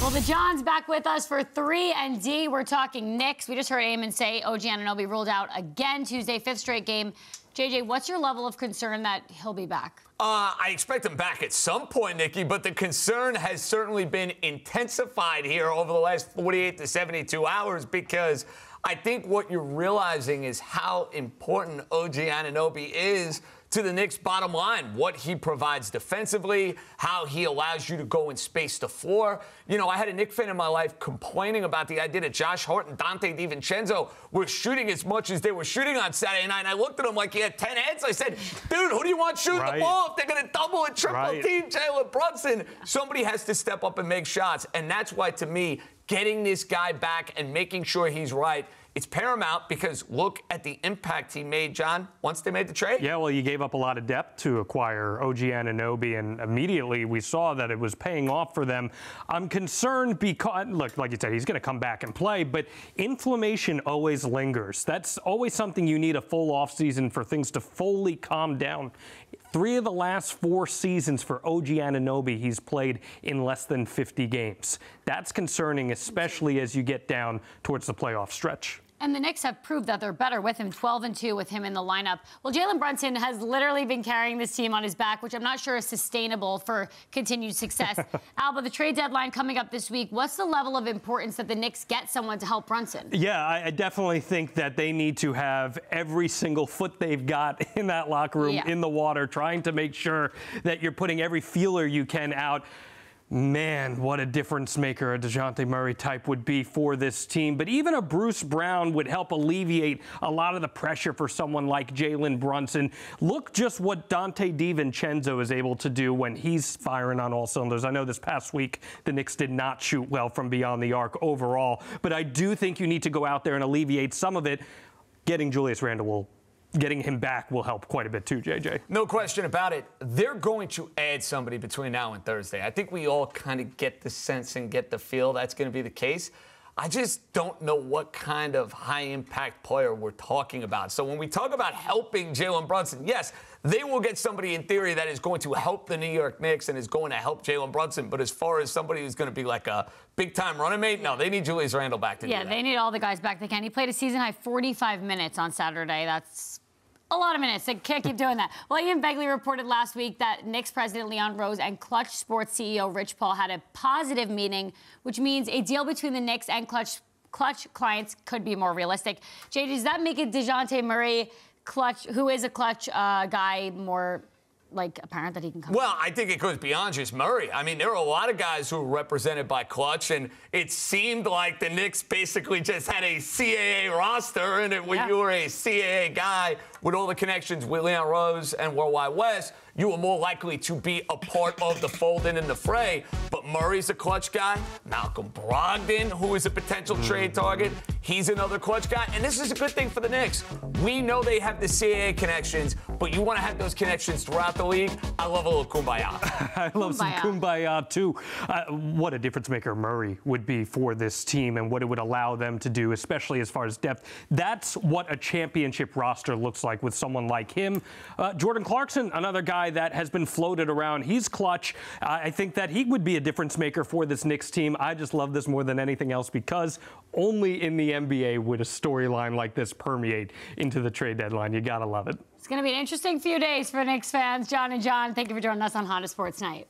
Well, the John's back with us for 3 and D. We're talking Knicks. We just heard Eamon say OG Anunoby ruled out again Tuesday, 5th straight game. JJ, what's your level of concern that he'll be back? I expect him back at some point, Nikki, but the concern has certainly been intensified here over the last 48 to 72 hours because I think what you're realizing is how important OG Anunoby is to the Knicks' bottom line, what he provides defensively, how he allows you to go and space the floor. You know, I had a Knicks fan in my life complaining about the idea that Josh Hart and Donte DiVincenzo were shooting as much as they were shooting on Saturday night, and I looked at him like he had 10 heads. I said, dude, who do you want shooting the ball if they're going to double and triple team Jaylen Brunson? Somebody has to step up and make shots, and that's why, to me, getting this guy back and making sure he's right, it's paramount because look at the impact he made, John, once they made the trade. Yeah, well, you gave up a lot of depth to acquire OG Anunoby, and immediately we saw that it was paying off for them. I'm concerned because, look, like you said, he's going to come back and play, but inflammation always lingers. That's always something you need a full offseason for things to fully calm down. 3 of the last 4 seasons for OG Anunoby, he's played in less than 50 games. That's concerning, especially as you get down towards the playoff stretch. And the Knicks have proved that they're better with him, 12-2 with him in the lineup. Well, Jaylen Brunson has literally been carrying this team on his back, which I'm not sure is sustainable for continued success. Alba, the trade deadline coming up this week. What's the level of importance that the Knicks get someone to help Brunson? Yeah, I definitely think that they need to have every single foot they've got in that locker room in the water, trying to make sure that you're putting every feeler you can out. Man, what a difference maker a Dejounte Murray type would be for this team. But even a Bruce Brown would help alleviate a lot of the pressure for someone like Jaylen Brunson. Look just what Donte DiVincenzo is able to do when he's firing on all cylinders. I know this past week the Knicks did not shoot well from beyond the arc overall, but I do think you need to go out there and alleviate some of it. Getting him back will help quite a bit too, JJ. No question about it. They're going to add somebody between now and Thursday. I think we all kind of get the sense and get the feel that's going to be the case. I just don't know what kind of high-impact player we're talking about. So when we talk about helping Jaylen Brunson, yes, they will get somebody in theory that is going to help the New York Knicks and is going to help Jaylen Brunson. But as far as somebody who's going to be like a big-time running mate, no, they need Julius Randle back to do that. Yeah, they need all the guys back they can. He played a season-high 45 minutes on Saturday. That's a lot of minutes. They can't keep doing that. Well, Ian Begley reported last week that Knicks president Leon Rose and Clutch Sports CEO Rich Paul had a positive meeting, which means a deal between the Knicks and Clutch clients could be more realistic. JJ, does that make it Dejounte Murray, Clutch, who is a Clutch guy, more apparent that he can come? Well, I think it goes beyond just Murray. I mean, there are a lot of guys who are represented by Clutch, and it seemed like the Knicks basically just had a CAA roster, and when you were a CAA guy with all the connections with Leon Rose and Worldwide West, you were more likely to be a part of the fold and in the fray. But Murray's a Clutch guy. Malcolm Brogdon, who is a potential trade target, he's another Clutch guy. And this is a good thing for the Knicks. We know they have the CAA connections, but you want to have those connections throughout the league. I love a little kumbaya. I love some kumbaya, too. What a difference maker Murray would be for this team and what it would allow them to do, especially as far as depth. That's what a championship roster looks like with someone like him. Jordan Clarkson, another guy that has been floated around. He's clutch. I think that he would be a difference maker for this Knicks team. I just love this more than anything else because only in the NBA would a storyline like this permeate into the trade deadline. You got to love it. It's going to be an interesting few days for Knicks fans. John and John, thank you for joining us on Honda Sports Night.